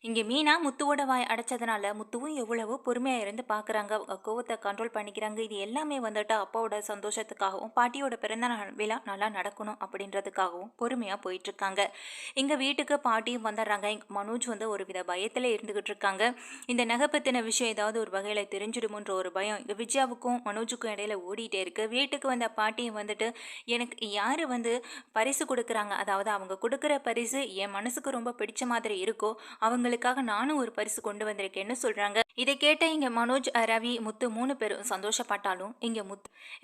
இங்கே மீனா முத்துவோட வாய் அடைச்சதுனால முத்துவும் எவ்வளவோ பொறுமையாக இருந்து பார்க்குறாங்க. கோவத்தை கண்ட்ரோல் பண்ணிக்கிறாங்க. இது எல்லாமே வந்துட்டு அப்பாவோட சந்தோஷத்துக்காகவும் பாட்டியோட பிறந்த நாள் விழா நல்லா நடக்கணும் அப்படின்றதுக்காகவும் பொறுமையாக போயிட்டுருக்காங்க. எங்கள் வீட்டுக்கு பாட்டியும் வந்துடுறாங்க. மனோஜ் வந்து ஒரு வித பயத்தில் இருந்துக்கிட்டு இருக்காங்க. இந்த நகை பற்றின விஷயம் ஏதாவது ஒரு வகையில் தெரிஞ்சிடுமோன்ற ஒரு பயம் இங்கே விஜயாவுக்கும் மனோஜுக்கும் இடையில ஓடிட்டே இருக்குது. வீட்டுக்கு வந்த பாட்டியும் வந்துட்டு எனக்கு யார் வந்து பரிசு கொடுக்குறாங்க, அதாவது அவங்க கொடுக்குற பரிசு என் மனசுக்கு ரொம்ப பிடிச்ச மாதிரி இருக்கோ அவங்களுக்காக நானும் ஒரு பரிசு கொண்டு வந்திருக்கேன்னு சொல்றாங்க. இதை கேட்ட இங்க மனோஜ், ரவி, முத்து 3 பேரும் சந்தோஷப்பட்டாலும்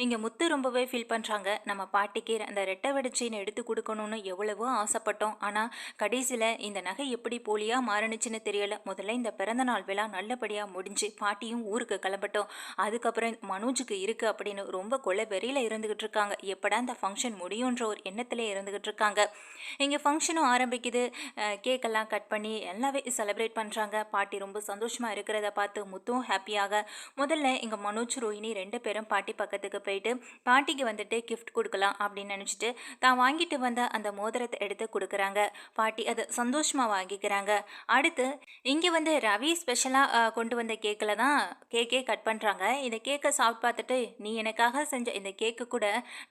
இங்க முத்து ரொம்பவே ஃபீல் பண்றாங்க. நம்ம பாட்டிக்கு அந்த ரெட்டை வெடிச்சின்னு எடுத்து கொடுக்கணும்னு எவ்வளவோ ஆசைப்பட்டோம். ஆனா கடைசியில இந்த நகை எப்படி போலியா மாறுனுச்சுன்னு தெரியல. முதல்ல இந்த பிறந்த நாள் விழா நல்லபடியா முடிஞ்சு பாட்டியும் ஊருக்கு கிளம்பட்டோம். அதுக்கப்புறம் மனோஜுக்கு இருக்கு அப்படின்னு ரொம்ப கொலை வெறியில இருந்துகிட்டு இருக்காங்க. எப்படா இந்த ஃபங்க்ஷன் முடியுன்ற ஒரு எண்ணத்திலே இருந்துகிட்டு இருக்காங்க. இங்க ஃபங்க்ஷனும் ஆரம்பிக்குது. கேக்கெல்லாம் கட் பண்ணி நல்லாவே செலிப்ரேட் பண்ணுறாங்க. பாட்டி ரொம்ப சந்தோஷமாக இருக்கிறத பார்த்து முத்தும் ஹாப்பியாக முதல்ல இங்கே மனோஜ் ரோஹிணி 2 பேரும் பாட்டி பக்கத்துக்கு போயிட்டு பாட்டிக்கு வந்துட்டு கிஃப்ட் கொடுக்கலாம் அப்படின்னு நினச்சிட்டு தான் வாங்கிட்டு வந்த அந்த மோதிரத்தை எடுத்து கொடுக்குறாங்க. பாட்டி அதை சந்தோஷமாக வாங்கிக்கிறாங்க. அடுத்து இங்கே வந்து ரவி ஸ்பெஷலாக கொண்டு வந்த கேக்கில் தான் கேக்கே கட் பண்ணுறாங்க. இந்த கேக்கை சாப்பிட்டு பார்த்துட்டு நீ எனக்காக செஞ்ச இந்த கேக்கு கூட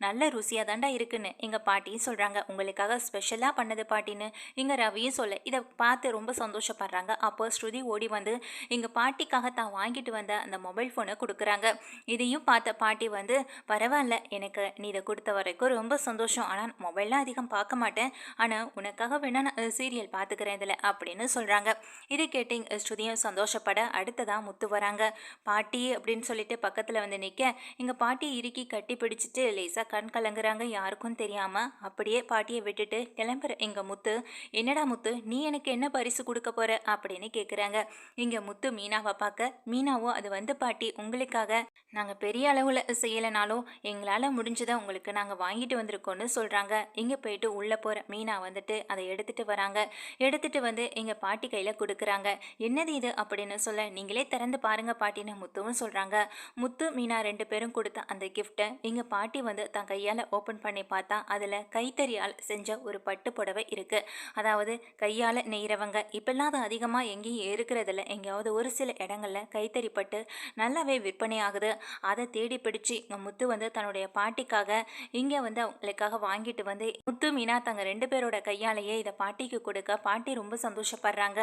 நல்ல ருசியாக தாண்டா இருக்குன்னு எங்கள் பாட்டியும் சொல்கிறாங்க. உங்களுக்காக ஸ்பெஷலாக பண்ணது பாட்டின்னு இங்கே ரவியும் சொல்ல இதை பார்த்து ரொம்ப சந்தோஷப்படுறாங்க. அப்போ ஸ்ருதி ஓடி வந்து எங்கள் பாட்டிக்காக தான் வாங்கிட்டு வந்த அந்த மொபைல் ஃபோனை கொடுக்குறாங்க. இதையும் பார்த்த பாட்டி வந்து பரவாயில்ல, எனக்கு நீ இதை கொடுத்த வரைக்கும் ரொம்ப சந்தோஷம். ஆனால் மொபைல்லாம் அதிகம் பார்க்க மாட்டேன், ஆனால் உனக்காக வேணா நான் சீரியல் பார்த்துக்கிறேன் இதில் அப்படின்னு சொல்கிறாங்க. இதை கேட்டு ஸ்ருதியும் சந்தோஷப்பட அடுத்ததான் முத்து வராங்க. பாட்டி அப்படின்னு சொல்லிட்டு பக்கத்தில் வந்து நிற்க எங்கள் பாட்டியை இறுக்கி கட்டி பிடிச்சிட்டு லேசாக கண் கலங்குறாங்க. யாருக்கும் தெரியாமல் அப்படியே பாட்டியை விட்டுட்டு கிளம்புற எங்கள் முத்து, என்னடா முத்து நீ எனக்கு என்ன பரிசு கொடுக்க போற அப்படின்னு கேட்குறாங்க. இங்கே முத்து மீனாவை பார்க்க மீனாவும் அது வந்து பாட்டி உங்களுக்காக நாங்கள் பெரிய அளவில் செய்யலைனாலும் எங்களால் முடிஞ்சதை உங்களுக்கு நாங்கள் வாங்கிட்டு வந்திருக்கோன்னு சொல்கிறாங்க. இங்கே போயிட்டு உள்ளே போகிற மீனா வந்துட்டு அதை எடுத்துகிட்டு வராங்க. எடுத்துகிட்டு வந்து எங்கள் பாட்டி கையில் கொடுக்குறாங்க. என்னது இது அப்படின்னு சொல்ல நீங்களே திறந்து பாருங்க பாட்டின்னு முத்துவும் சொல்கிறாங்க. முத்து மீனா 2 பேரும் கொடுத்த அந்த கிஃப்ட்டை எங்கள் பாட்டி வந்து தன் கையால் ஓப்பன் பண்ணி பார்த்தா அதில் கைத்தறியால் செஞ்ச ஒரு பட்டு புடவை இருக்குது. அதாவது கையால் நெய்கிறவங்க இப்பெல்லாம் அது அதிகமாக எங்கேயும் இருக்கிறதில்ல. எங்கேயாவது ஒரு சில இடங்களில் கைத்தறி பட்டு நல்லாவே விற்பனை ஆகுது. அதை தேடி பிடிச்சி முத்து வந்து தன்னுடைய பாட்டிக்காக இங்கே வந்து அவங்களுக்காக வாங்கிட்டு வந்து முத்து மீனா தங்க 2 பேரோட கையாலேயே இதை பாட்டிக்கு கொடுக்க பாட்டி ரொம்ப சந்தோஷப்படுறாங்க.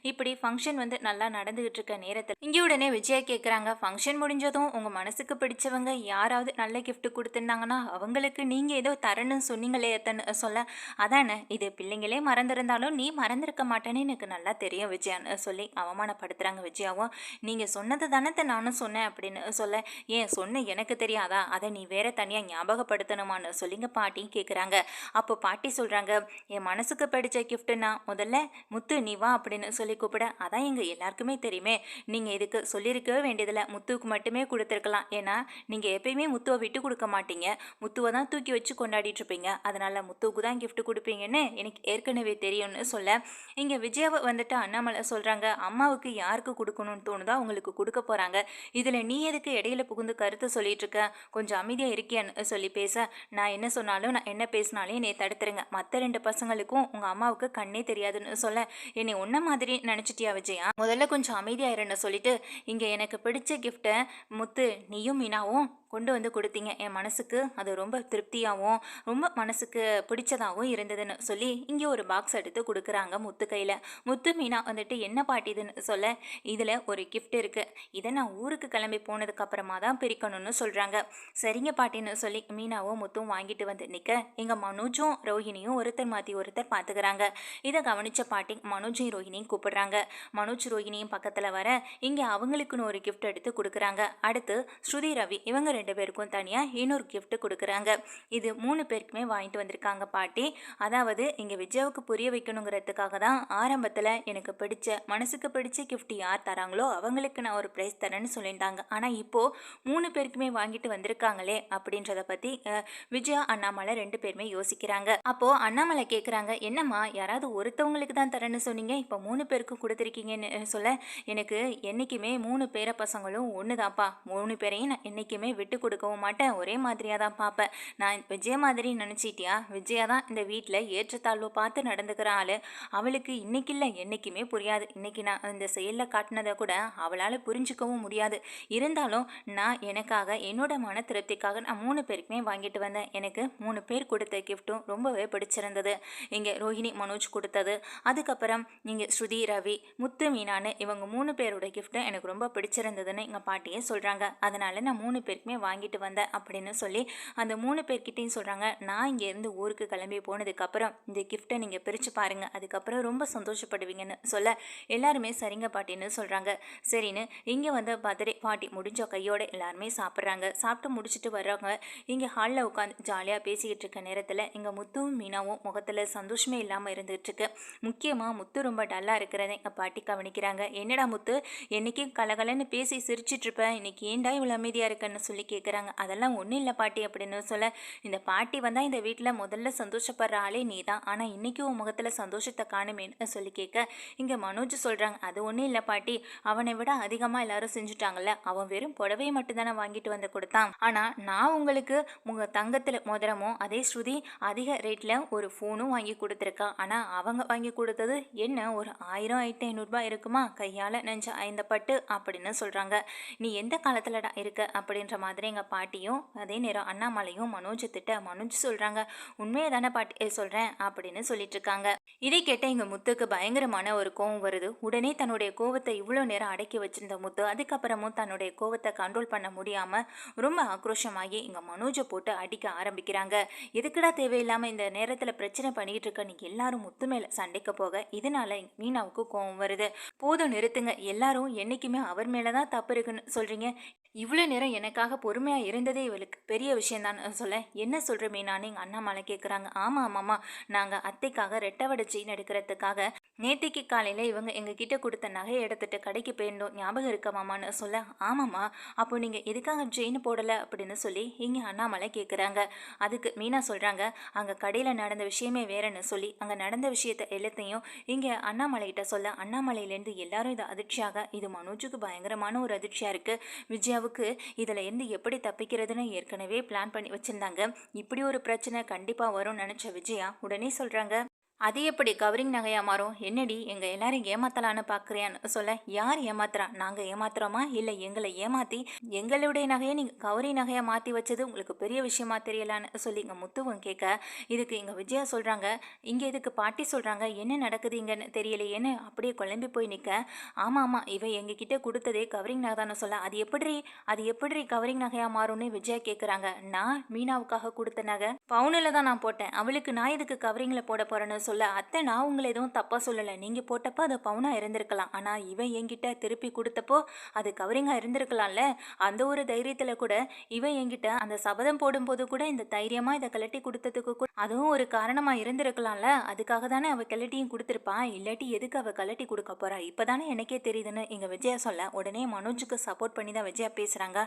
இப்படி ஃபங்க்ஷன் வந்து நல்லா நடந்துகிட்டு இருக்க நேரத்தில் இங்கே உடனே விஜயா கேட்குறாங்க, ஃபங்க்ஷன் முடிஞ்சதும் உங்கள் மனசுக்கு பிடிச்சவங்க யாராவது நல்ல கிஃப்ட் கொடுத்துருந்தாங்கன்னா அவங்களுக்கு நீங்கள் ஏதோ தரணும்னு சொன்னீங்களே சொல்ல, அதானே இது பிள்ளைங்களே மறந்துருந்தாலும் நீ மறந்துருக்க மாட்டேன்னு எனக்கு நல்லா தெரியும் விஜயான்னு சொல்லி அவமானப்படுத்துகிறாங்க. விஜயாவும் நீங்கள் சொன்னது தானத்தை நானும் சொன்னேன் அப்படின்னு சொல்ல, ஏன் சொன்ன எனக்கு தெரியாதா, அதை நீ வேற தனியாக ஞாபகப்படுத்தணுமான்னு சொல்லிங்க பாட்டியும் கேட்குறாங்க. அப்போ பாட்டி சொல்கிறாங்க, என் மனசுக்கு பிடிச்ச கிஃப்ட்டுன்னா முதல்ல முத்து நீ வா அப்படின்னு சொல்லி கூப்பிட, அதான் எங்கள் எல்லாருக்குமே தெரியுமே, நீங்கள் இதுக்கு சொல்லியிருக்கவே வேண்டியதில்லை, முத்துவுக்கு மட்டுமே கொடுத்துருக்கலாம். ஏன்னா நீங்கள் எப்பயுமே முத்துவை விட்டு கொடுக்க மாட்டீங்க, முத்துவை தான் தூக்கி வச்சு கொண்டாடிட்டு இருப்பீங்க, அதனால் முத்துவுக்கு தான் கிஃப்ட் கொடுப்பீங்கன்னு எனக்கு ஏற்கனவே தெரியும்னு சொல்ல, இங்கே விஜயாவை வந்துட்டு அண்ணாமலை சொல்கிறாங்க, அம்மாவுக்கு யாருக்கு கொடுக்கணும்னு தோணுதோ அவங்களுக்கு கொடுக்க போகிறாங்க, இதில் நீ எதுக்கு இடையில புகுந்து கருத்து சொல்லிட்டு இருக்க, கொஞ்சம் அமைதியாக இருக்கியான்னு சொல்லி பேச, நான் என்ன சொன்னாலும் நான் என்ன பேசினாலும் என்னை தடுத்துருங்க, மற்ற 2 பசங்களுக்கும் உங்கள் அம்மாவுக்கு கண்ணே தெரியாதுன்னு சொல்ல, என்னை ஒன்ன மாதிரி நினச்சிட்டியா விஜயா, முதல்ல கொஞ்சம் அமைதியாக இருன்னு சொல்லிட்டு இங்கே எனக்கு பிடிச்ச கிஃப்ட்டை முத்து நீயும் மீனாவும் கொண்டு வந்து கொடுத்தீங்க, என் மனசுக்கு அது ரொம்ப திருப்தியாகவும் ரொம்ப மனசுக்கு பிடிச்சதாகவும் இருந்ததுன்னு சொல்லி இங்கே ஒரு பாக்ஸ் எடுத்து கொடுக்குறாங்க முத்து கையில். முத்து மீனா வந்துட்டு என்ன பாட்டி இதுன்னு சொல்ல, இதில் ஒரு கிஃப்ட் இருக்குது, இதை நான் ஊருக்கு கிளம்பி போனதுக்கு அப்புறமா தான் பிரிக்கணும்னு சொல்கிறாங்க. சரிங்க பாட்டின்னு சொல்லி மீனாவும் முத்தும் வாங்கிட்டு வந்து நிற்க எங்கள் மனோஜும் ரோஹிணியும் ஒருத்தர் மாற்றி ஒருத்தர் பார்த்துக்கிறாங்க. இதை கவனித்த பாட்டி மனோஜும் ரோஹிணியும் கூப்பிடுறாங்க. மனோஜ் ரோஹிணியும் பக்கத்தில் வர இங்கே அவங்களுக்குன்னு ஒரு கிஃப்ட் எடுத்து கொடுக்குறாங்க. அடுத்து ஸ்ருதி ரவி இவங்க 2 பேருக்கும் தனியாக இன்னொரு கிஃப்ட் கொடுக்குறாங்க. இது 3 பேருக்குமே வாங்கிட்டு வந்திருக்காங்க பாட்டி. அதாவது இங்கே விஜயாவுக்கு புரிய வைக்கணுங்கிறதுக்காக தான் ஆரம்பத்தில் எனக்கு பிடிச்ச மனசுக்கு பிடிச்ச கிஃப்ட் யார் தராங்க வராங்களோ அவங்களுக்கு நான் ஒரு ப்ரைஸ் தரேன்னு சொல்லியிருந்தாங்க. ஆனால் இப்போது 3 பேருக்குமே வாங்கிட்டு வந்திருக்காங்களே அப்படின்றத பற்றி விஜயா அண்ணாமலை 2 பேருமே யோசிக்கிறாங்க. அப்போது அண்ணாமலை கேட்குறாங்க, என்னம்மா யாராவது ஒருத்தவங்களுக்கு தான் தரேன்னு சொன்னீங்க, இப்போ 3 பேருக்கும் கொடுத்துருக்கீங்கன்னு சொல்ல, எனக்கு என்றைக்குமே 3 பேர பசங்களும் ஒன்று தான்ப்பா, 3 பேரையும் நான் என்றைக்குமே விட்டு கொடுக்கவும் மாட்டேன், ஒரே மாதிரியாக தான் பார்ப்பேன். நான் விஜயா மாதிரி நினச்சிட்டியா? விஜயா தான் இந்த வீட்டில் ஏற்றத்தாழ்வு பார்த்து நடந்துக்கிற ஆள். அவளுக்கு இன்னைக்கு இல்லை என்றைக்குமே புரியாது. இன்னைக்கு நான் இந்த செயலில் காட்டினதை கூட அவளால் புரிஞ்சுக்கவும் முடியாது. இருந்தாலும் நான் எனக்காக என்னோட மன திருப்திக்காக நான் 3 பேருக்குமே வாங்கிட்டு வந்தேன். எனக்கு 3 பேர் கொடுத்த கிஃப்ட்டும் ரொம்பவே பிடிச்சிருந்தது. இங்கே ரோஹிணி மனோஜ் கொடுத்தது, அதுக்கப்புறம் நீங்கள் ஸ்ருதி ரவி முத்து மீனான்னு இவங்க 3 பேரோட கிஃப்ட்டும் எனக்கு ரொம்ப பிடிச்சிருந்ததுன்னு எங்கள் பாட்டியே சொல்கிறாங்க. அதனால் நான் 3 பேருக்குமே வாங்கிட்டு வந்தேன் அப்படின்னு சொல்லி அந்த 3 பேர்கிட்டையும் சொல்கிறாங்க. நான் இங்கேருந்து ஊருக்கு கிளம்பி போனதுக்கப்புறம் இந்த கிஃப்ட்டை நீங்கள் பிரித்து பாருங்கள், அதுக்கப்புறம் ரொம்ப சந்தோஷப்படுவீங்கன்னு சொல்ல எல்லாருமே சரிங்க பாட்டின்னு சொல்கிறாங்க. சரின்னு இங்கே வந்து பர்த்டே பார்ட்டி முடிஞ்ச கையோடு எல்லாருமே சாப்பிட்றாங்க. சாப்பிட்டு முடிச்சுட்டு வர்றவங்க இங்கே ஹாலில் உட்காந்து ஜாலியாக பேசிக்கிட்டு இருக்க நேரத்தில் எங்கள் முத்துவும் மீனாவும் முகத்தில் சந்தோஷமே இல்லாமல் இருந்துகிட்ருக்கு. முக்கியமாக முத்து ரொம்ப டல்லாக இருக்கிறத எங்கள் பாட்டி கவனிக்கிறாங்க. என்னடா முத்து, என்றைக்கும் கலகலன்னு பேசி சிரிச்சிட்ருப்பேன், இன்னைக்கு ஏண்டா இவ்வளோ அமைதியாக இருக்குன்னு சொல்லி கேட்குறாங்க. அதெல்லாம் ஒன்றும் இல்லை பாட்டி அப்படின்னு சொல்ல, இந்த பாட்டி வந்தால் இந்த வீட்டில் முதல்ல சந்தோஷப்படுற ஆளே நீ தான், ஆனால் இன்றைக்கி உன் முகத்தில் சந்தோஷத்தை காணுமேன்னு சொல்லி கேட்க இங்கே மனோஜ் சொல்கிறாங்க, அது ஒன்றும் இல்லை பாட்டி, அவனை விட அதிகமாக எல்லாரும் செஞ்சுட்டாங்கல்ல, அவன் வெறும் புடவையை மட்டும்தானே வாங்கிட்டு வந்து கொடுத்தான், ஆனால் நான் உங்களுக்கு உங்கள் தங்கத்தில் மோதிரமும் அதே ஸ்ருதி அதிக ரேட்டில் ஒரு ஃபோனும் வாங்கி கொடுத்துருக்கா, ஆனால் அவங்க வாங்கி கொடுத்தது என்ன ஒரு 1000-1500 இருக்குமா, கையால் நெஞ்ச 5 பட்டு அப்படின்னு சொல்கிறாங்க. நீ எந்த காலத்தில்டா இருக்க அப்படின்ற மாதிரி எங்கள் பாட்டியும் அதே நேரம் அண்ணாமலையும் மனோஜ் திட்ட மனோஜ் சொல்கிறாங்க, உண்மையை தானே பாட்டி சொல்கிறேன் அப்படின்னு சொல்லிட்டு இருக்காங்க. இதை கேட்ட எங்கள் முத்துக்கு பயங்கரமான ஒரு கோவம் வருது. உடனே தன்னுடைய கோவத்தை இவ்வளோ நேரம் அடக்கி வச்சிருந்த முத்து அதுக்கப்புறமும் தன்னுடைய கோவத்தை கண்ட்ரோல் பண்ண முடியாமல் ரொம்ப ஆக்ரோஷமாகி எங்கள் மனோஜை போட்டு அடிக்க ஆரம்பிக்கிறாங்க. எதுக்குடா தேவையில்லாமல் இந்த நேரத்தில் பிரச்சனை பண்ணிக்கிட்டு இருக்க, நீங்கள் எல்லாரும் முத்து மேலே சண்டைக்கு போக இதனால மீனாவுக்கு கோவம் வருது. போதும் நிறுத்துங்க, எல்லாரும் என்றைக்குமே அவர் மேலே தான் தப்பு இருக்குன்னு சொல்கிறீங்க, இவ்வளோ நேரம் எனக்காக பொறுமையாக இருந்ததே இவளுக்கு பெரிய விஷயம்தான் சொல்ல, என்ன சொல்கிற மீனான்னு எங்கள் அண்ணாமலை கேட்குறாங்க. ஆமாம் ஆமாம்மா, நாங்கள் அத்தைக்காக ரெட்டவடை செயின் எடுக்கிறதுக்காக நேத்திக்கு காலையில் இவங்க எங்ககிட்ட கொடுத்த நகையை எடுத்துகிட்டு கடைக்கு போயிருந்தோம், ஞாபகம் இருக்க மாமான்னு சொல்ல, ஆமாம்மா அப்போ நீங்கள் எதுக்காக செயின் போடலை அப்படின்னு சொல்லி இங்கே அண்ணாமலை கேட்குறாங்க. அதுக்கு மீனா சொல்கிறாங்க, அங்கே கடையில் நடந்த விஷயமே வேறன்னு சொல்லி அங்கே நடந்த விஷயத்தை எல்லாத்தையும் இங்கே அண்ணாமலைகிட்ட சொல்ல, அண்ணாமலையிலேருந்து எல்லாரும் இது அதிர்ச்சியாக, இது மனோஜுக்கு பயங்கரமான ஒரு அதிர்ச்சியாக இருக்குது, விஜயாவுக்கு இதில் இருந்து எப்படி தப்பிக்கிறதுன்னு ஏற்கனவே பிளான் பண்ணி வச்சுருந்தாங்க, இப்படி ஒரு பிரச்சனை கண்டிப்பாக வரும்னு நினச்ச விஜயா உடனே சொல்கிறாங்க, அது எப்படி கவரிங் நகையாக மாறும், என்னடி எங்கள் எல்லாரும் ஏமாத்தலான்னு பார்க்குறியான்னு சொல்ல, யார் ஏமாத்துறா, நாங்கள் ஏமாத்துறோமா இல்லை எங்களை ஏமாற்றி எங்களுடைய நகையை நீங்கள் கவரி நகையாக மாற்றி வச்சது உங்களுக்கு பெரிய விஷயமா தெரியலான்னு சொல்லி எங்கள் முத்துவன் கேட்க, இதுக்கு எங்கள் விஜயா சொல்கிறாங்க, இங்கே இதுக்கு பாட்டி சொல்கிறாங்க, என்ன நடக்குது இங்கன்னு தெரியலையேன்னு அப்படியே குழம்பி போய் நிற்க, ஆமாம் ஆமாம் இவன் எங்ககிட்ட கொடுத்ததே கவரிங் நகை தானே சொல்ல, அது எப்படி கவரிங் நகையாக மாறும்னு விஜயா கேட்குறாங்க. நான் மீனாவுக்காக கொடுத்த நகை பவுனில் தான் நான் போட்டேன், அவளுக்கு நான் இதுக்கு கவரிங்கில் போட போகிறேன்னு சொல்ல, அத்தை நான் உங்களை எதுவும் தப்பாக சொல்லலை, நீங்கள் போட்டப்போ அது பவுனாக இருந்திருக்கலாம், ஆனால் இவன் என்கிட்ட திருப்பி கொடுத்தப்போ அது கவரிங்காக இருந்திருக்கலாம்ல, அந்த ஒரு தைரியத்தில் கூட இவன் என்கிட்ட அந்த சபதம் போடும்போது கூட இந்த தைரியமாக இதை கலட்டி கொடுத்ததுக்கு கூட அதுவும் ஒரு காரணமாக இருந்திருக்கலாம்ல, அதுக்காக தானே அவள் கலட்டியும் கொடுத்துருப்பான், இல்லாட்டி எதுக்கு அவள் கலட்டி கொடுக்க போறா, இப்போ தானே எனக்கே தெரியுதுன்னு எங்கள் விஜயா சொல்ல, உடனே மனோஜுக்கு சப்போர்ட் பண்ணி தான் விஜயா பேசுகிறாங்க.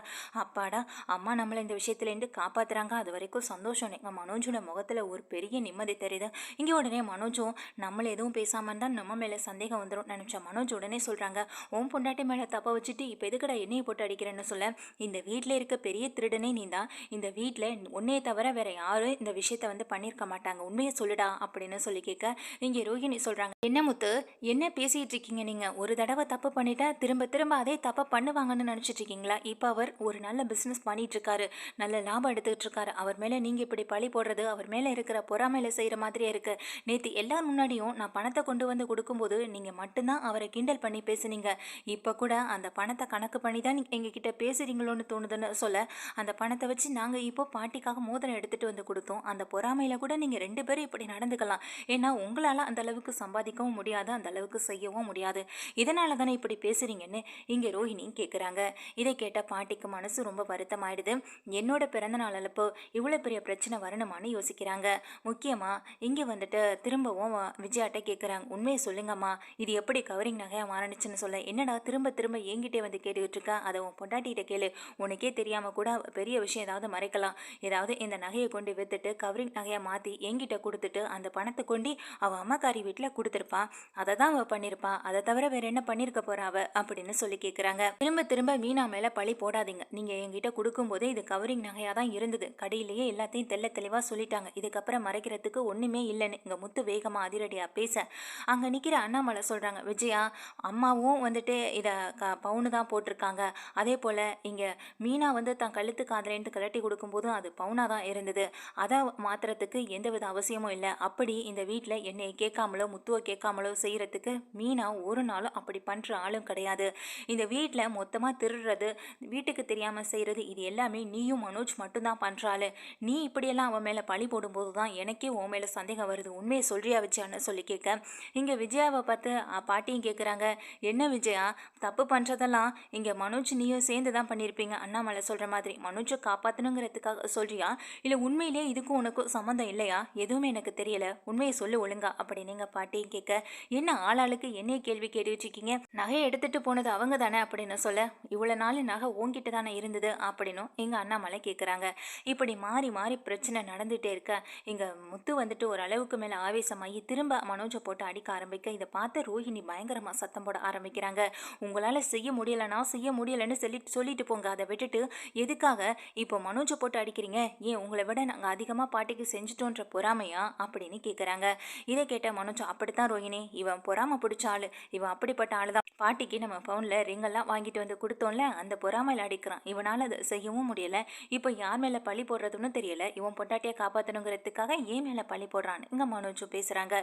அப்பாடா அம்மா நம்மளை இந்த விஷயத்துலேருந்து காப்பாற்றுறாங்க, அது வரைக்கும் சந்தோஷம். எங்கள் மனோஜோட முகத்தில் ஒரு பெரிய நிம்மதி தெரியுது. இங்கே உடனே மனோஜும் நம்மள எதுவும் பேசாமல் தான் நம்ம மேலே சந்தேகம் வந்துடும் நினச்ச மனோஜ் உடனே சொல்கிறாங்க, உன் பொண்டாட்டி மேலே தப்ப வச்சுட்டு இப்போ எதுக்கடா எண்ணெயை போட்டு அடிக்கிறேன்னு சொல்ல, இந்த வீட்டில் இருக்க பெரிய திருடனே நீ தான், இந்த வீட்டில் உன்னையை தவிர வேற யாரும் இந்த விஷயத்தை வந்து பண்ணியிருக்க மாட்டாங்க, உண்மையை சொல்லுடா அப்படின்னு சொல்லி கேட்க, இங்கே ரோஹிணி சொல்கிறாங்க, என்ன முத்து என்ன பேசிகிட்டு இருக்கீங்க, நீங்கள் ஒரு தடவை தப்பு பண்ணிட்டா திரும்ப திரும்ப அதே தப்பை பண்ணுவாங்கன்னு நினச்சிட்டு இருக்கீங்களா, இப்போ அவர் ஒரு நல்ல பிஸ்னஸ் பண்ணிட்டு இருக்காரு, நல்ல லாபம் எடுத்துக்கிட்டு இருக்காரு, அவர் மேலே நீங்கள் இப்படி பழி போடுறது அவர் மேலே இருக்கிற பொறாமையில் செய்கிற மாதிரியே இருக்குது, நேற்று எல்லார் முன்னாடியும் நான் பணத்தை கொண்டு வந்து கொடுக்கும்போது நீங்கள் மட்டும்தான் அவரை கிண்டல் பண்ணி பேசுனீங்க, இப்போ கூட அந்த பணத்தை கணக்கு பண்ணி தான் நீங்கள் எங்ககிட்ட பேசுகிறீங்களோன்னு தோணுதுன்னு சொல்ல, அந்த பணத்தை வச்சு நாங்கள் இப்போ பாட்டிக்காக மோதிரம் எடுத்துகிட்டு வந்து கொடுத்தோம், அந்த பொறாமையில் கூட நீங்கள் 2 பேரும் இப்படி நடந்துக்கலாம், ஏன்னா உங்களால் அந்த அளவுக்கு சம்பாதிக்கவும் முடியாது, அந்த அளவுக்கு செய்யவும் முடியாது, இதனால தானே இப்படி பேசுகிறீங்கன்னு இங்கே ரோஹிணி கேட்குறாங்க. இதை கேட்ட பாட்டிக்கு மனசு ரொம்ப வருத்தமாயிடுது. என்னோட பிறந்த நாள் அளப்போ இவ்வளோ பெரிய பிரச்சனை வரணுமான்னு யோசிக்கிறாங்க. முக்கியமாக இங்கே வந்துட்டு திரும்பவும் விஜயாட்ட கேட்குறாங்க. உண்மையை சொல்லுங்கம்மா, இது எப்படி கவரிங் நகையாக மாறினுச்சுன்னு சொல்ல. என்னடா திரும்ப திரும்ப என்கிட்டே வந்து கேட்டுக்கிட்டு இருக்கா, அதை உன் பொண்டாட்டிகிட்ட கேளு. உனக்கே தெரியாமல் கூட பெரிய விஷயம் ஏதாவது மறைக்கலாம். ஏதாவது இந்த நகையை கொண்டு வித்துட்டு கவரிங் நகையை மாற்றி என்கிட்ட கொடுத்துட்டு அந்த பணத்தை கொண்டு அவள் அம்மாக்காரி வீட்டில் கொடுத்துருப்பான். அதை தான் அவள் பண்ணியிருப்பான். அதை தவிர வேற என்ன பண்ணியிருக்க போறா அவ அப்படின்னு சொல்லி கேட்குறாங்க. திரும்ப திரும்ப மீனா மேலே பழி போடாதீங்க. நீங்கள் என்கிட்ட கொடுக்கும்போதே இது கவரிங் நகையாக தான் இருந்தது. கடையிலேயே எல்லாத்தையும் தெளிவாக சொல்லிட்டாங்க. இதுக்கப்புறம் மறைக்கிறதுக்கு ஒன்றுமே இல்லைன்னு இங்கே முத்து வேகமாக அதிரடியாக பேச அங்கே நிற்கிற அண்ணாமலை சொல்கிறாங்க, விஜயா அம்மாவும் வந்துட்டு இதை பவுனு தான் போட்டிருக்காங்க. அதே போல் இங்கே மீனா வந்து தான் கழுத்து காதலேருந்து கழட்டி கொடுக்கும்போதும் அது பவுனாக தான் இருந்தது. அதை மாற்றுறதுக்கு எந்தவித அவசியமும் இல்லை. அப்படி இந்த வீட்டில் என்னை கேட்காமலோ முத்துவை கேட்காமலோ செய்கிறதுக்கு மீனா ஒரு நாளும் அப்படி பண்ணுற ஆளும் கிடையாது. இந்த வீட்டில் மொத்தமாக திருடுறது, வீட்டுக்கு தெரியாமல் செய்கிறது, இது எல்லாமே நீயும் மனோஜ் மட்டும்தான் பண்ணுறாள். நீ இப்படியெல்லாம் அவன் மேலே பழி போடும்போது தான் எனக்கே உன் மேலே சந்தேகம் வருது. உண்மையை சொல்றியா விஜயான்னு சொல்லி கேட்க இங்கே விஜயாவை பார்த்து பாட்டியும் கேட்குறாங்க, என்ன விஜயா தப்பு பண்ணுறதெல்லாம் இங்கே மனோஜ் நீயும் சேர்ந்து தான் பண்ணியிருப்பீங்க. அண்ணாமலை சொல்கிற மாதிரி மனோஜை காப்பாற்றணுங்கிறதுக்காக சொல்றியா, இல்லை உண்மையிலேயே இதுக்கும் உனக்கும் சம்மந்தம் இல்லையா? எதுவுமே எனக்கு தெரியல, உண்மையை சொல்லு ஒழுங்கா அப்படின்னு எங்கள் பாட்டியும் கேட்க, என்ன ஆளாளுக்கு என்னைய கேள்வி கேட்டுட்டு இருக்கீங்க? நகையை எடுத்துகிட்டு போனது அவங்க தானே அப்படின்னு சொல்ல, இவ்வளோ நாள் நகை உங்ககிட்ட தானே இருந்தது அப்படின்னும் எங்கள் அண்ணாமலை கேட்குறாங்க. இப்படி மாறி மாறி பிரச்சனை நடந்துகிட்டே இருக்க இங்கே முத்து வந்துட்டு ஒரு அளவுக்கு மேலே ஆவேசமாகி திரும்ப மனோஜை போட்டு அடிக்க ஆரம்பிக்க இதை பார்த்து ரோஹிணி பயங்கரமாக சத்தம் போட ஆரம்பிக்கிறாங்க. உங்களால் செய்ய முடியலைன்னா செய்ய முடியலைன்னு சொல்லிட்டு போங்க. அதை விட்டுட்டு எதுக்காக இப்போ மனோஜை போட்டு அடிக்கிறீங்க? ஏன் உங்களை விட நாங்கள் அதிகமாக பாட்டிக்கு செஞ்சுட்டோன்ற பொறாமையா அப்படின்னு கேட்குறாங்க. இதை கேட்ட மனோஜ், அப்படித்தான் ரோஹிணி, இவன் பொறாமை பிடிச்ச ஆள், இவன் அப்படிப்பட்ட ஆள் தான். பாட்டிக்கு நம்ம ஃபோனில் ரிங்கெல்லாம் வாங்கிட்டு வந்து கொடுத்தோம்ல, அந்த பொறாமையில் அடிக்கிறான். இவனால் அதை செய்யவும் முடியலை. இப்போ யார் மேலே பழி போடுறதுன்னு தெரியல. இவன் பொண்டாட்டியை காப்பாற்றணுங்கிறதுக்காக ஏன் மேலே பழி போடுறான்னு இங்கே மனோஜும் பேசுகிறாங்க.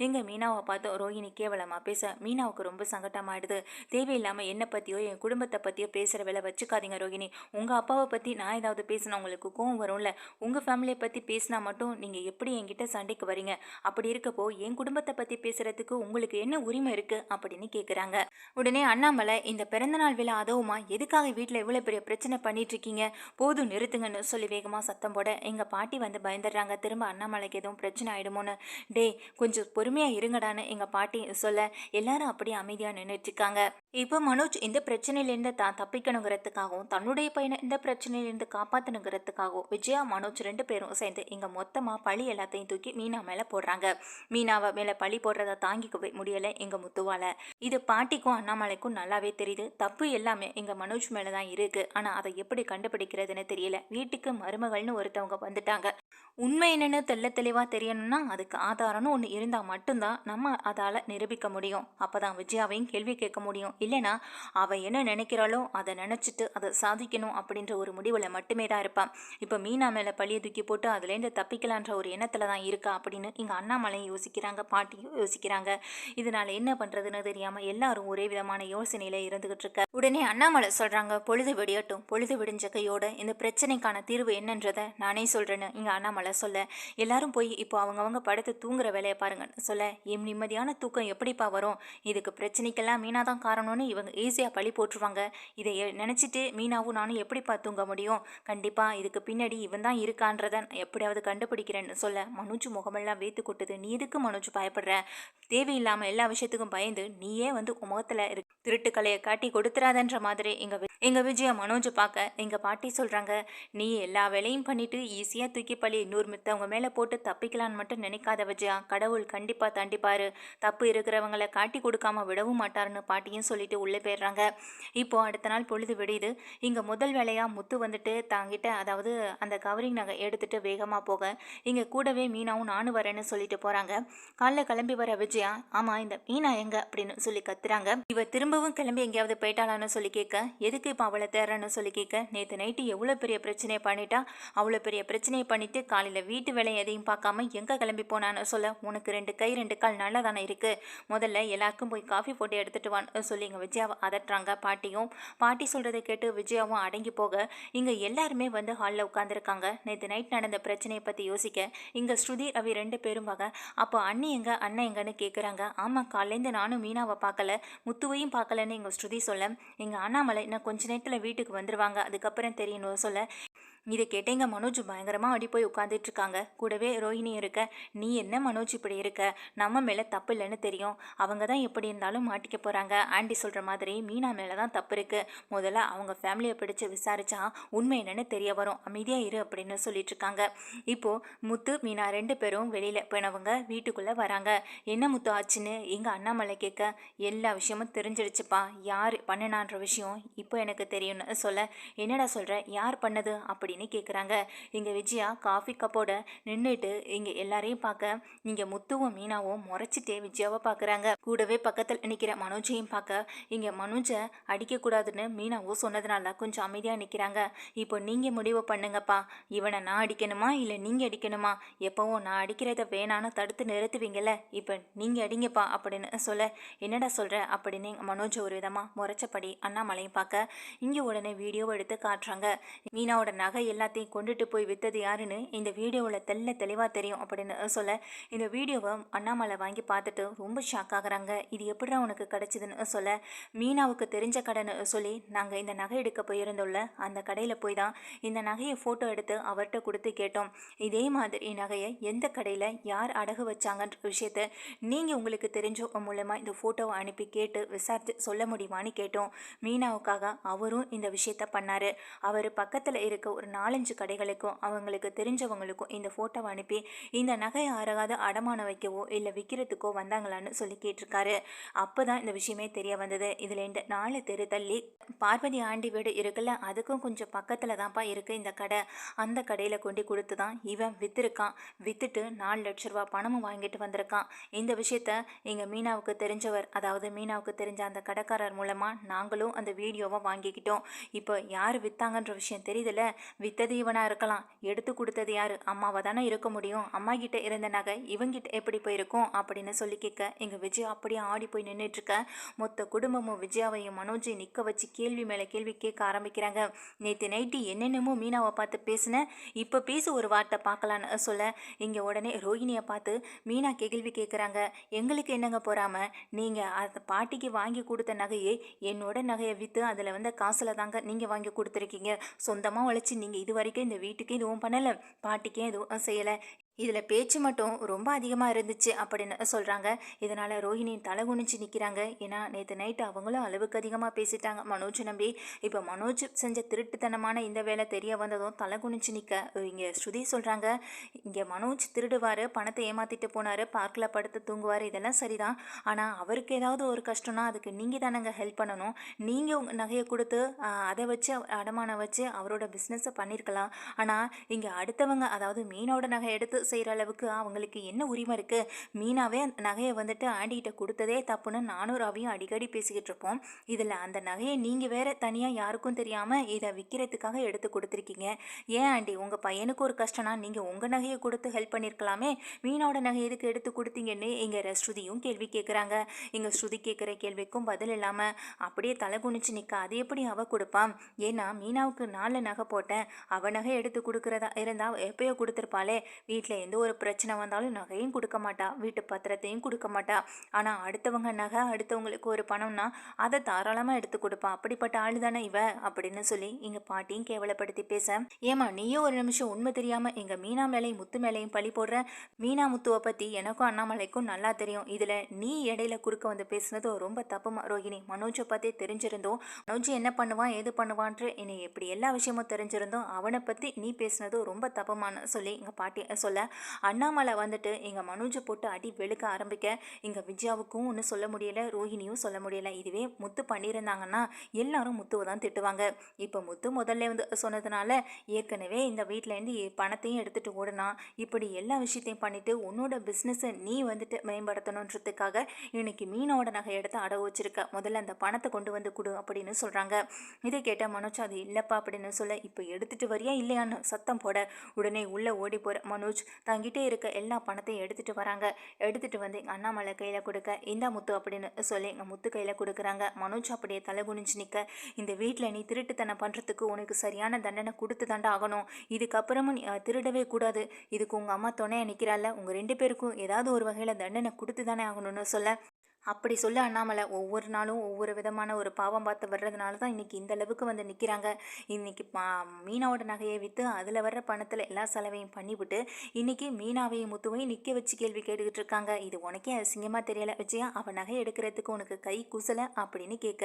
இங்கே மீனாவை பார்த்து ரோஹிணி கேவலமாக பேச மீனாவுக்கு ரொம்ப சங்கட்டமாயிடுது. தேவையில்லாமல் என்னை பற்றியோ என் குடும்பத்தை பற்றியோ பேசுகிற வேலை வச்சுக்காதீங்க ரோஹிணி. உங்கள் அப்பாவை பற்றி நான் ஏதாவது பேசினா உங்களுக்கு கோவம் வரும்ல. உங்கள் ஃபேமிலியை பற்றி பேசினா மட்டும் நீங்கள் எப்படி என்கிட்ட சண்டைக்கு வரீங்க? அப்படி இருக்கப்போ என் குடும்பத்தை பற்றி பேசுகிறதுக்கு உங்களுக்கு என்ன உரிமை இருக்குது அப்படின்னு கேட்குறாங்க. உடனே அண்ணாமலை, இந்த பிறந்தநாள் விழா அதுவுமா, எதுக்காக வீட்டில் இவ்வளோ பெரிய பிரச்சனை பண்ணிட்டு இருக்கீங்க? போதும் நிறுத்துங்கன்னு சொல்லி வேகமாக சத்தம் போட எங்கள் பாட்டி வந்து பயந்துடுறாங்க. திரும்ப அண்ணாமலைக்கு எதுவும் பிரச்சனை ஆகிடுமோன்னு. டே கொஞ்சம் பொறுமையாக இருங்கடான்னு எங்கள் பாட்டி சொல்ல எல்லாரும் அப்படியே அமைதியாக நின்றுட்டுருக்காங்க. இப்போ மனோஜ் இந்த பிரச்சனையிலேருந்து தான் தப்பிக்கணுங்கிறதுக்காகவும் தன்னுடைய பையனை இந்த பிரச்சனையிலேருந்து காப்பாற்றணுங்கிறதுக்காகவும் விஜயா மனோஜ் 2 பேரும் சேர்ந்து இங்கே மொத்தமாக பழி எல்லாத்தையும் தூக்கி மீனா மேலே போடுறாங்க. மீனாவை மேலே பழி போடுறத தாங்கிக்கவே முடியலை எங்கள் முத்துவால். இது பாட்டிக்கும் அண்ணாமலைக்கும் நல்லாவே தெரியுது. தப்பு எல்லாமே எங்கள் மனோஜ் மேலே தான் இருக்குது. ஆனால் அதை எப்படி கண்டுபிடிக்கிறதுன்னு தெரியல. வீட்டுக்கு மருமகள்னு ஒருத்தவங்க வந்துட்டாங்க. உண்மை என்னென்னு தெளிவாக தெரியணும்னா அதுக்கு ஆதாரம்னு ஒன்று இருந்தால் மட்டும்தான் நம்ம அதால் நிரூபிக்க முடியும். அப்போ தான் விஜயாவையும் கேள்வி கேட்க முடியும். இல்லைனா அவள் என்ன நினைக்கிறாளோ அதை நினச்சிட்டு அதை சாதிக்கணும் அப்படின்ற ஒரு முடிவில் மட்டுமே தான் இருப்பான். இப்போ மீனா மேலே பழியை தூக்கி போட்டு அதுலேருந்து தப்பிக்கலான்ற ஒரு எண்ணத்தில் தான் இருக்கா அப்படின்னு இங்கே அண்ணாமலையும் யோசிக்கிறாங்க, பாட்டியும் யோசிக்கிறாங்க. இதனால் என்ன பண்ணுறதுன்னு தெரியாமல் எல்லாரும் ஒரே விதமான யோசனையில் இருந்துகிட்டு இருக்க உடனே அண்ணாமலை சொல்கிறாங்க, பொழுது விடியட்டும், பொழுது விடிஞ்ச கையோட இந்த பிரச்சனைக்கான தீர்வு என்னன்றதை நானே சொல்கிறேன்னு இங்கே அண்ணாமலை சொல்ல, எல்லாரும் போய் இப்போ அவங்கவங்க படுத்து தூங்குற வேலையை பாருங்கன்னு சொல்ல, என் நிம்மதியான தூக்கம் எப்படிப்பா வரும்? இதுக்கு பிரச்சனைக்கெல்லாம் மீனா தான் காரணம்னு இவங்க ஈஸியாக பழி போட்டுருவாங்க. இதை நினச்சிட்டு மீனாவும் நானும் எப்படிப்பா தூங்க முடியும்? கண்டிப்பாக இதுக்கு பின்னாடி இவன் தான் இருக்கான்றதை எப்படியாவது கண்டுபிடிக்கிறேன்னு சொல்ல, மனோஜ் முகமெல்லாம் வேத்து கொட்டுது. நீ எதுக்கு மனோஜ் பயப்படுற? தேவையில்லாமல் எல்லா விஷயத்துக்கும் பயந்து நீயே வந்து முகத்தில் திருட்டுக்கலையை காட்டி கொடுத்துறாதன்ற மாதிரி எங்கள் விஜயா மனோஜை பார்க்க எங்கள் பாட்டி சொல்கிறாங்க, நீ எல்லா வேலையும் பண்ணிட்டு ஈஸியாக தூக்கி பழி இன்னொரு மித்தவங்க மேலே போட்டு தப்பிக்கலான்னு மட்டும் நினைக்காத விஜயா. கடவுள் கண்டிப்பாக தண்டிப்பார். தப்பு இருக்கிறவங்களை காட்டி கொடுக்காம விடவும் மாட்டாருன்னு பாட்டியும் சொல்லிட்டு உள்ளே போயிடுறாங்க. இப்போது அடுத்த நாள் பொழுது விடியுது. இங்கே முதல் வேலையாக முத்து வந்துட்டு தாங்கிட்ட அதாவது அந்த கவரிங் நகை எடுத்துகிட்டு வேகமாக போக இங்கே கூடவே மீனாவும் நானும் வரேன்னு சொல்லிட்டு போகிறாங்க. காலைல கிளம்பி வர விஜயா, ஆமாம் இந்த மீனா எங்க அப்படின்னு சொல்லி கத்துறாங்க. இவ திரும்பவும் கிளம்பி எங்கேயாவது போயிட்டாளான்னு சொல்லி கேட்க, எதுக்கு இப்போ அவளை தேடுறன்னு சொல்லி கேட்க, நேற்று நைட்டு எவ்வளோ பெரிய பிரச்சனையை பண்ணிட்டா, அவ்வளோ பெரிய பிரச்சனையை பண்ணிட்டு காலையில் வீட்டு வேலை எதையும் பார்க்காம எங்கே கிளம்பி போனான்னு சொல்ல, உனக்கு 2 கை 2 கால் நல்லா தானே இருக்குது, முதல்ல எல்லாருக்கும் போய் காஃபி போட்டு எடுத்துகிட்டு வான்னு சொல்லி இங்கே விஜயாவை அதட்டுறாங்க பாட்டியும். பாட்டி சொல்கிறத கேட்டு விஜயாவும் அடங்கி போக இங்கே எல்லாருமே வந்து ஹாலில் உட்காந்துருக்காங்க. நேற்று நைட் நடந்த பிரச்சனையை பற்றி யோசிக்க இங்கே ஸ்ருதி ரவி 2 பேரும் வாங்க. அப்போ அண்ணி எங்க அண்ணன் எங்கன்னு கேட்குறாங்க. ஆமாம், காலையிலேருந்து நானும் மீனாவை பார்க்கல, முத்துவையும் பார்க்கலன்னு எங்கள் ஸ்ருதி சொல்ல, எங்கள் அண்ணாமலை இன்னும் கொஞ்ச நேரத்தில் வீட்டுக்கு வந்துடுவாங்க, அதுக்கப்புறம் தெரியணும் சொல்ல, இதை கேட்டேங்க மனோஜ் பயங்கரமாக அடி போய் உட்காந்துட்டு இருக்காங்க. கூடவே ரோஹிணியும் இருக்க. நீ என்ன மனோஜ் இப்படி இருக்க? நம்ம மேலே தப்பு இல்லைன்னு தெரியும். அவங்க தான் எப்படி இருந்தாலும் மாட்டிக்க போகிறாங்க. ஆண்டி சொல்கிற மாதிரி மீனா மேலே தான் தப்பு இருக்குது. முதல்ல அவங்க ஃபேமிலியை பிடிச்சு விசாரிச்சா உண்மை என்னன்னு தெரிய வரும். அமைதியாக இரு அப்படின்னு சொல்லிட்டு இருக்காங்க. இப்போது முத்து மீனா 2 பேரும் வெளியில் போனவங்க வீட்டுக்குள்ளே வராங்க. என்ன முத்து ஆச்சுன்னு எங்கள் அண்ணாமலை கேட்க, எல்லா விஷயமும் தெரிஞ்சிடுச்சுப்பா. யார் பண்ணினான்ற விஷயம் இப்போ எனக்கு தெரியும்னு சொல்ல, என்னடா சொல்கிற, யார் பண்ணது அப்படின்னு கேட்குறாங்க. இங்கே விஜயா காஃபி கப்போட நின்றுட்டு இங்கே எல்லாரையும் பார்க்க, இங்கே முத்துவும் மீனாவும் முறைச்சிட்டே விஜயாவை பார்க்குறாங்க. கூடவே பக்கத்தில் நிற்கிற மனோஜையும் பார்க்க, இங்கே மனோஜை அடிக்கக்கூடாதுன்னு மீனாவும் சொன்னதுனால கொஞ்சம் அமைதியாக நிற்கிறாங்க. இப்போ நீங்கள் முடிவு பண்ணுங்கப்பா, இவனை நான் அடிக்கணுமா இல்லை நீங்கள் அடிக்கணுமா? எப்போவும் நான் அடிக்கிறத வேணான்னு தடுத்து நிறுத்துவீங்கல்ல, இப்போ நீங்கள் அடிங்கப்பா அப்படின்னு சொல்ல, என்னடா சொல்கிற அப்படின்னு மனோஜ் ஒரு விதமாக முறைச்சபடி அண்ணாமலையும் பார்க்க, இங்கே உடனே வீடியோவை எடுத்து காட்டுறாங்க. மீனாவோட நகை எல்லாத்தையும் கொண்டுட்டு போய் விற்றது யாருன்னு இந்த வீடியோவில் தெளிவாக தெரியும் அப்படின்னு சொல்ல, இந்த வீடியோவை அண்ணாமலை வாங்கி பார்த்துட்டு ரொம்ப ஷாக் ஆகுறாங்க. இது எப்படிடா உனக்கு கிடைச்சிதுன்னு சொல்ல, மீனாவுக்கு தெரிஞ்ச கடைன்னு சொல்லி நாங்கள் இந்த நகை எடுக்க போயிருந்தோம்ல, அந்த கடையில் போய் தான் இந்த நகையை ஃபோட்டோ எடுத்து அவர்கிட்ட கொடுத்து கேட்டோம். இதே மாதிரி நகையை எந்த கடையில் யார் அடகு வச்சாங்கன்ற விஷயத்த நீங்கள் உங்களுக்கு தெரிஞ்ச மூலமாக இந்த ஃபோட்டோவை அனுப்பி கேட்டு விசாரித்து சொல்ல முடியுமான்னு கேட்டோம். மீனாவுக்காக அவரும் இந்த விஷயத்த பண்ணார். அவர் பக்கத்தில் இருக்க ஒரு 4-5 கடைகளுக்கும் அவங்களுக்கு தெரிஞ்சவங்களுக்கும் இந்த ஃபோட்டோவை அனுப்பி இந்த நகையை ஆறாத அடமானம் வைக்கவோ இல்லை விற்கிறதுக்கோ வந்தாங்களான்னு சொல்லி கேட்டிருக்காரு. அப்போ தான் இந்த விஷயமே தெரிய வந்தது. இதில் 4 தெரு தள்ளி பார்வதி ஆண்டி வீடு இருக்குல்ல, அதுக்கும் கொஞ்சம் பக்கத்தில் தான்ப்பா இருக்குது இந்த கடை. அந்த கடையில் கொண்டு கொடுத்து தான் இவன் விற்றுருக்கான். விற்றுட்டு 4 லட்ச ரூபா பணமும் வாங்கிட்டு வந்திருக்கான். இந்த விஷயத்த எங்கள் மீனாவுக்கு தெரிஞ்சவர், அதாவது மீனாவுக்கு தெரிஞ்ச அந்த கடைக்காரர் மூலமாக நாங்களும் அந்த வீடியோவை வாங்கிக்கிட்டோம். இப்போ யார் விற்றாங்கன்ற விஷயம் தெரியுதுல்ல, விற்றது இவனாக இருக்கலாம், எடுத்து கொடுத்தது யார்? அம்மாவை தானே இருக்க முடியும். அம்மா கிட்ட இருந்த நகை இவங்கிட்ட எப்படி போயிருக்கும் அப்படின்னு சொல்லி கேட்க, எங்கள் விஜயா அப்படியே ஆடி போய் நின்றுட்டுருக்க. மொத்த குடும்பமும் விஜயாவையும் மனோஜையும் நிற்க வச்சு கேள்வி மேலே கேள்வி கேட்க ஆரம்பிக்கிறாங்க. நேற்று நைட்டு என்னென்னமோ மீனாவை பார்த்து பேசினேன், இப்போ பேச ஒரு வார்த்தை பார்க்கலான்னு சொல்ல, இங்கே உடனே ரோஹிணியை பார்த்து மீனா கேள்வி கேட்குறாங்க. எங்களுக்கு என்னங்க போறாமல், நீங்கள் அந்த பாட்டிக்கு வாங்கி கொடுத்த நகையை என்னோட நகையை விற்று அதில் வந்த காசில் தாங்க நீங்கள் வாங்கி கொடுத்துருக்கீங்க. சொந்தமாக உழைச்சி நீங்கள் இது வரைக்கும் இந்த வீட்டுக்கு எதுவும் பண்ணலை, பாட்டிக்கே எதுவும் செய்யலை. இதில் பேச்சு மட்டும் ரொம்ப அதிகமாக இருந்துச்சு அப்படின்னு சொல்கிறாங்க. இதனால் ரோஹிணி தலை குனிஞ்சு நிற்கிறாங்க. ஏன்னா நேற்று நைட்டு அவங்களும் அளவுக்கு அதிகமாக பேசிட்டாங்க மனோஜ் நம்பி. இப்போ மனோஜ் செஞ்ச திருட்டுத்தனமான இந்த வேலை தெரிய வந்ததும் தலை குனிஞ்சு நிற்க இங்கே ஸ்ருதி சொல்கிறாங்க, இங்கே மனோஜ் திருடுவார், பணத்தை ஏமாற்றிட்டு போனார், பார்க்கில் படுத்து தூங்குவார், இதெல்லாம் சரிதான். ஆனால் அவருக்கு ஏதாவது ஒரு கஷ்டம்னா அதுக்கு நீங்கள் தானங்க ஹெல்ப் பண்ணணும். நீங்கள் உங்கள் நகையை கொடுத்து அதை வச்சு அடமானம் வச்சு அவரோட பிஸ்னஸை பண்ணியிருக்கலாம். ஆனால் இங்கே அடுத்தவங்க, அதாவது மீனோட நகை எடுத்து செய்கிற அளவுக்கு அவங்களுக்கு என்ன உரிமை இருக்குது? மீனாவே அந்த நகையை வந்துட்டு ஆண்டிகிட்ட கொடுத்ததே தப்புன்னு நானும் ராவியும் அடிக்கடி பேசிக்கிட்டு இருப்போம். இதில் அந்த நகையை நீங்கள் வேற தனியாக யாருக்கும் தெரியாமல் இதை விற்கிறதுக்காக எடுத்து கொடுத்துருக்கீங்க. ஏன் ஆண்டி, உங்கள் பையனுக்கு ஒரு கஷ்டம்னா நீங்கள் உங்கள் நகையை கொடுத்து ஹெல்ப் பண்ணியிருக்கலாமே, மீனோட நகை எதுக்கு எடுத்து கொடுத்தீங்கன்னு எங்கள் ஸ்ருதியும் கேள்வி கேட்குறாங்க. எங்கள் ஸ்ருதி கேட்குற கேள்விக்கும் பதில் இல்லாமல் அப்படியே தலை குனிச்சு நிற்க, அது எப்படி அவள் கொடுப்பான்? ஏன்னா மீனாவுக்கு 4 நகை போட்டேன், அவள் நகை எடுத்து கொடுக்குறதா இருந்தால் எப்பயோ கொடுத்துருப்பாளே. வீட்டில் எந்த ஒரு பிரச்சனை வந்தாலும் நகையும் கொடுக்க மாட்டா, வீட்டு பத்திரத்தையும் கொடுக்க மாட்டா. ஆனால் அடுத்தவங்க நகை, அடுத்தவங்களுக்கு ஒரு பணம்னா அதை தாராளமாக எடுத்து கொடுப்பா. அப்படிப்பட்ட ஆள் தானே இவ அப்படின்னு சொல்லி எங்கள் பாட்டியும் கேவலப்படுத்தி பேச, ஏமா நீயும் ஒரு நிமிஷம் உண்மை தெரியாமல் எங்கள் மீனா மேலையும் முத்து மேலையும் பழி போடுற? மீனா முத்துவை பற்றி எனக்கும் அண்ணாமலைக்கும் நல்லா தெரியும். இதில் நீ இடையில குறுக்க வந்து பேசுனதோ ரொம்ப தப்புமா ரோஹிணி. மனோஜை பற்றி தெரிஞ்சிருந்தோம், மனோஜ் என்ன பண்ணுவான் ஏது பண்ணுவான்ட்டு என்னை எப்படி எல்லா விஷயமும் தெரிஞ்சிருந்தோம், அவனை பற்றி நீ பேசுனதோ ரொம்ப தப்புமான்னு சொல்லி எங்கள் பாட்டி சொல்ல, அண்ணாமலை வந்துட்டு எங்கள் மனோஜை போட்டு அடி வெளுக்க ஆரம்பிக்க, எங்கள் விஜயாவுக்கும் ஒன்றும் சொல்ல முடியலை, ரோஹிணியும் சொல்ல முடியலை. இதுவே முத்து பண்ணியிருந்தாங்கன்னா எல்லாரும் முத்துவை தான் திட்டுவாங்க. இப்போ முத்து முதல்ல வந்து சொன்னதுனால ஏற்கனவே இந்த வீட்டிலேருந்து பணத்தையும் எடுத்துகிட்டு ஓடுனா, இப்படி எல்லா விஷயத்தையும் பண்ணிவிட்டு உன்னோட பிஸ்னஸை நீ வந்துட்டு மேம்படுத்தணுன்றதுக்காக இன்னைக்கு மீனோட நகை எடுத்து அடவு வச்சிருக்க, முதல்ல அந்த பணத்தை கொண்டு வந்து கொடு அப்படின்னு சொல்கிறாங்க. இதை கேட்ட மனோஜ் அது இல்லைப்பா அப்படின்னு சொல்ல, இப்போ எடுத்துகிட்டு வரியா இல்லையான்னு சத்தம் போட, உடனே உள்ளே ஓடி போகிற மனோஜ் தங்கிட்டே இருக்க எல்லா பணத்தையும் எடுத்துகிட்டு வராங்க. எடுத்துகிட்டு வந்து எங்கள் அண்ணாமலை கையில் கொடுக்க, இந்தா முத்து அப்படின்னு சொல்லி எங்கள் முத்து கையில் கொடுக்குறாங்க. மனோஜ் அப்படியே தலை குனிஞ்சு நிற்க, இந்த வீட்டில் நீ திருட்டுத்தனம் பண்ணுறதுக்கு உனக்கு சரியான தண்டனை கொடுத்து தாண்டா ஆகணும். இதுக்கப்புறமும் நீ திருடவே கூடாது. இதுக்கு உங்கள் அம்மா துணையாக நிற்கிறாள், உங்கள் 2 பேருக்கும் ஏதாவது ஒரு வகையில் தண்டனை கொடுத்து தானே ஆகணும்னு சொல்ல, அப்படி சொல்ல அண்ணாமலை ஒவ்வொரு நாளும் ஒவ்வொரு விதமான ஒரு பாவம் பார்த்து வர்றதுனால தான் இன்னைக்கு இந்த அளவுக்கு வந்து நிற்கிறாங்க. இன்னைக்கு மீனாவோட நகையை விற்று அதில் வர்ற பணத்தில் எல்லா செலவையும் பண்ணிவிட்டு இன்னைக்கு மீனாவையும் முத்துவையும் நிற்க வச்சு கேள்வி கேட்டுக்கிட்டு இருக்காங்க. இது உனக்கே அசிங்கமாக தெரியல விஜயா? அவன் நகை எடுக்கிறதுக்கு உனக்கு கை குசலை அப்படின்னு கேட்க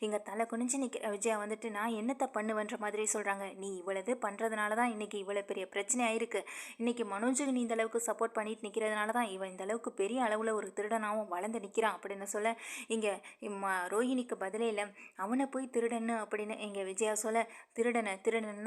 இங்கே தலை குனிஞ்சு நிற்கிற விஜயா வந்துட்டு நான் என்னத்தை பண்ணுவேன்ற மாதிரி சொல்கிறாங்க. நீ இவ்வளவு பண்ணுறதுனால தான் இன்னைக்கு இவ்வளோ பெரிய பிரச்சனை ஆயிருக்கு. இன்னைக்கு மனோஜுக்கு நீ இந்த அளவுக்கு சப்போர்ட் பண்ணிட்டு நிற்கிறதுனால தான் இவன் இந்த அளவுக்கு பெரிய அளவில் ஒரு திருடனாகவும் வளர்ந்து நிற்கிறான் அப்படின்னு சொல்ல இங்கே ரோஹிணிக்கு பதிலே இல்லை. அவனை போய் திருடன்னு அப்படின்னு இங்கே விஜயா சொல்ல திருடன்னு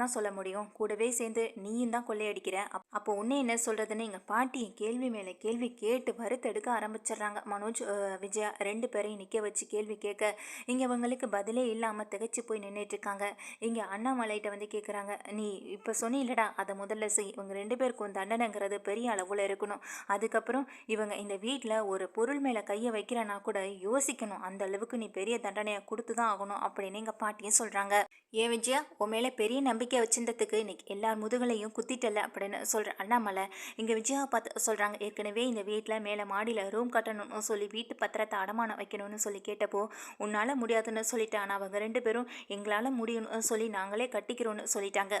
தான் சொல்ல முடியும், கூடவே சேர்ந்து நீயும் தான் கொள்ளையடிக்கிற, அப்போ உன்னை என்ன சொல்கிறதுன்னு எங்கள் பாட்டி கேள்வி மேலே கேள்வி கேட்டு வறுத்தெடுக்க ஆரம்பிச்சிடுறாங்க. மனோஜ் விஜயா ரெண்டு பேரையும் நிற்க வச்சு கேள்வி கேட்க இங்கே அவங்களுக்கு பதிலே இல்லாமல் திகைச்சு போய் நின்றுட்டுருக்காங்க. இங்கே அண்ணாமலைகிட்ட வந்து கேட்குறாங்க, நீ இப்போ சொன்னில்லடா அதை முதல்ல செய், இவங்க ரெண்டு பேருக்கும் தண்டனைங்கிறது பெரிய அளவில் இருக்கணும். அதுக்கப்புறம் இவங்க இந்த வீட்டில் ஒரு பொருள் மேலே கையை வைக்கிறனா கூட யோசிக்கணும், அந்த அளவுக்கு நீ பெரிய தண்டனையை கொடுத்து தான் ஆகணும் அப்படின்னு எங்கள் பாட்டியும் சொல்கிறாங்க. ஏன் விஜயா, உன் மேலே பெரிய நம்பிக்கை வச்சிருந்ததுக்கு இன்னைக்கு எல்லார் முதுகலையும் குத்திட்டல அப்படின்னு சொல்கிற அண்ணாமலை இங்கே விஜயாவை பார்த்து சொல்கிறாங்க. ஏற்கனவே இந்த வீட்டில் மேலே மாடியில் ரூம் கட்டணும்னு சொல்லி வீட்டு பத்திரத்தை அடமானம் வைக்கணும்னு சொல்லி கேட்டப்போ உன்னால் முடியாதுன்னு சொல்லிட்டு, ஆனால் அவங்க ரெண்டு பேரும் எங்களால் முடியும்னு சொல்லி நாங்களே கட்டிக்கிறோன்னு சொல்லிட்டாங்க.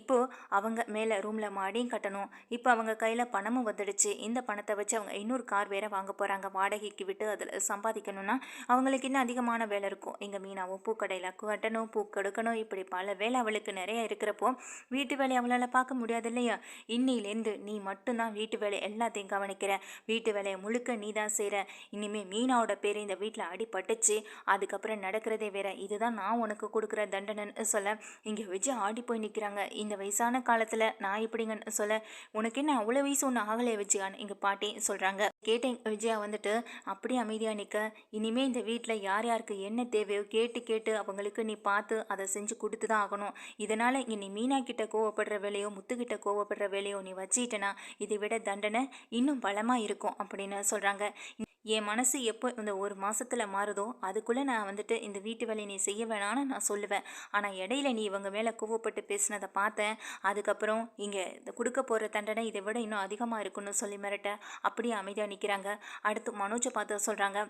இப்போது அவங்க மேலே ரூமில் மாடியும் கட்டணும், இப்போ அவங்க கையில் பணமும் வந்துடுச்சு. இந்த பணத்தை வச்சு அவங்க இன்னொரு கார் வேற வாங்க போகிறாங்க, வாடகைக்கு விட்டு அதில் சம்பாதிக்கணும்னா அவங்களுக்கு இன்னும் அதிகமான வேலை இருக்கும். எங்கள் மீனாவும் பூக்கடையில் கட்டணும், பூ கொடுக்கணும், இப்படி பல வேலை அவளுக்கு நிறைய இருக்கிறப்போ வீட்டு வேலையை அவளால் பார்க்க முடியாது இல்லையா? இன்னிலேருந்து நீ மட்டும்தான் வீட்டு வேலை எல்லாத்தையும் கவனிக்கிற, வீட்டு வேலையை முழுக்க நீ தான் செய்கிற. இனிமேல் மீனாவோட பேர் இந்த வீட்டில் அடிபட்டுச்சு, அதுக்கப்புறம் நடக்கிறதே வேற, இதுதான் நான் உனக்கு கொடுக்குற தண்டனைன்னு சொல்ல இங்கே விஜய் ஆடி போய் நிற்கிறாங்க. இந்த வயசான காலத்தில் நான் இப்படிங்கன்னு சொல்ல உனக்கு என்ன அவ்வளோ வயசு ஒன்று ஆகலை விஜயான்னு எங்கள் பாட்டி சொல்கிறாங்க. கேட்டேன் விஜயா வந்துட்டு அப்படியே அமைதியாக நிற்க, இனிமேல் இந்த வீட்டில் யார் யாருக்கு என்ன தேவையோ கேட்டு கேட்டு அவங்களுக்கு நீ பார்த்து அதை செஞ்சு கொடுத்து தான் ஆகணும். இதனால் இங்கே நீ மீனா கிட்ட கோவப்படுற வேலையோ முத்துக்கிட்ட கோவப்படுற வேலையோ நீ வச்சிட்டனா இதை விட தண்டனை இன்னும் பலமாக இருக்கும் அப்படின்னு சொல்கிறாங்க. என் மனசு எப்போ இந்த ஒரு மாதத்தில் மாறுதோ அதுக்குள்ளே நான் வந்துட்டு இந்த வீட்டு வேலையை நீ செய்ய வேணான்னு நான் சொல்லுவேன். ஆனால் இடையில நீ இவங்க மேலே கோவப்பட்டு பேசினதை பார்த்தேன், அதுக்கப்புறம் இங்கே கொடுக்க போகிற தண்டனை இதை விட இன்னும் அதிகமாக இருக்குன்னு சொல்லி மிரட்ட அப்படியே அமைதியாக நிற்கிறாங்க. அடுத்து மனோஜை பார்த்து சொல்கிறாங்க,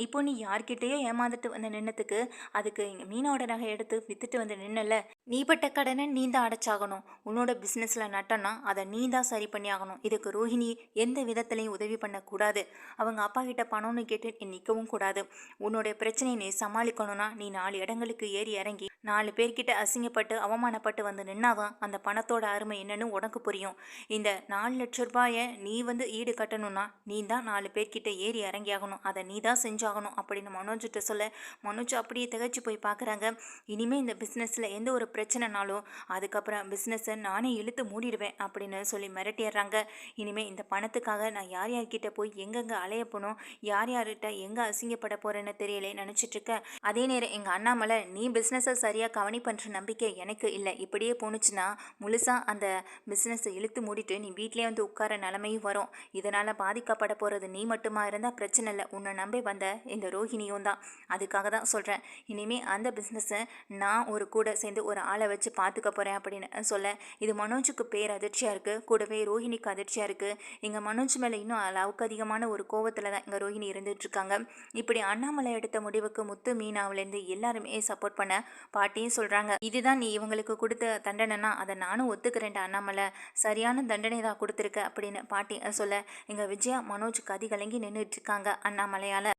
இப்போ நீ யார்கிட்டேயோ ஏமாந்துட்டு வந்து நின்னதுக்கு அதுக்கு இங்கே மீனோட நகை எடுத்து விற்றுட்டு வந்து நின்னல, நீ பட்ட கடனை நீ தான் அடைச்சாகணும். உன்னோட பிஸ்னஸில் நட்டனா அதை நீ தான் சரி பண்ணி ஆகணும். இதுக்கு ரோஹிணி எந்த விதத்துலையும் உதவி பண்ணக்கூடாது. அவங்க அப்பா கிட்ட பணம்னு கேட்டு நீ நிற்கவும் கூடாது. உன்னுடைய பிரச்சனையை நீ சமாளிக்கணும்னா நீ 4 இடங்களுக்கு ஏறி இறங்கி 4 பேர்கிட்ட அசிங்கப்பட்டு அவமானப்பட்டு வந்து நின்னாதான் அந்த பணத்தோட அருமை என்னன்னு உனக்கு புரியும். இந்த 4 லட்சம் ரூபாயை நீ வந்து ஈடு கட்டணும்னா நீ தான் 4 பேர்கிட்ட ஏறி இறங்கி ஆகணும், அதை நீ தான் செஞ்சாகணும் அப்படின்னு மனோஜிட்ட சொல்ல மனோஜ் அப்படியே திகச்சு போய் பார்க்குறாங்க. இனிமேல் இந்த பிஸ்னஸில் எந்த ஒரு பிரச்சனைனாலும் அதுக்கப்புறம் பிஸ்னஸை நானே இழுத்து மூடிடுவேன் அப்படின்னு சொல்லி மிரட்டிடுறாங்க. இனிமேல் இந்த பணத்துக்காக நான் யார் யார்கிட்ட போய் எங்கெங்கே அலைய போனோம், யார் யார்கிட்ட எங்கே அசிங்கப்பட போகிறேன்னு தெரியலே நினச்சிட்ருக்க. அதே நேரம் எங்கள் அண்ணாமலை நீ பிஸ்னஸை சரியாக கவனி பண்ணுற நம்பிக்கை எனக்கு இல்லை, இப்படியே போணுச்சுன்னா முழுசாக அந்த பிஸ்னஸை இழுத்து மூடிட்டு நீ வீட்டிலே வந்து உட்கார நிலமையும் வரும். இதனால் பாதிக்கப்பட போகிறது நீ மட்டுமா இருந்தால் பிரச்சனை இல்லை, உன்னை நம்பி வந்த இந்த ரோஹிணியும் தான். அதுக்காக தான் சொல்கிறேன், இனிமேல் அந்த பிஸ்னஸை நான் ஒரு கூட சேர்ந்து ஒரு ஆளை வச்சு பார்த்துக்க போகிறேன் அப்படின்னு சொல்ல இது மனோஜுக்கு பேர் அதிர்ச்சியாக இருக்குது, கூடவே ரோஹிணிக்கு அதிர்ச்சியாக இருக்குது. இங்கே மனோஜ் மேலே இன்னும் அளவுக்கு அதிகமான ஒரு கோவத்தில் தான் இங்கே ரோஹிணி இருந்துகிட்ருக்காங்க. இப்படி அண்ணாமலை எடுத்த முடிவுக்கு முத்து மீனாவிலேருந்து எல்லாருமே சப்போர்ட் பண்ண பாட்டியும் சொல்கிறாங்க, இதுதான் நீ இவங்களுக்கு கொடுத்த தண்டனைனா அதை நானும் ஒத்துக்கிறேன்டா அண்ணாமலை, சரியான தண்டனை தான் கொடுத்துருக்க அப்படின்னு பாட்டி சொல்ல இங்கே விஜயா மனோஜ் கதி கலங்கி நின்றுட்டுருக்காங்க அண்ணாமலையால்.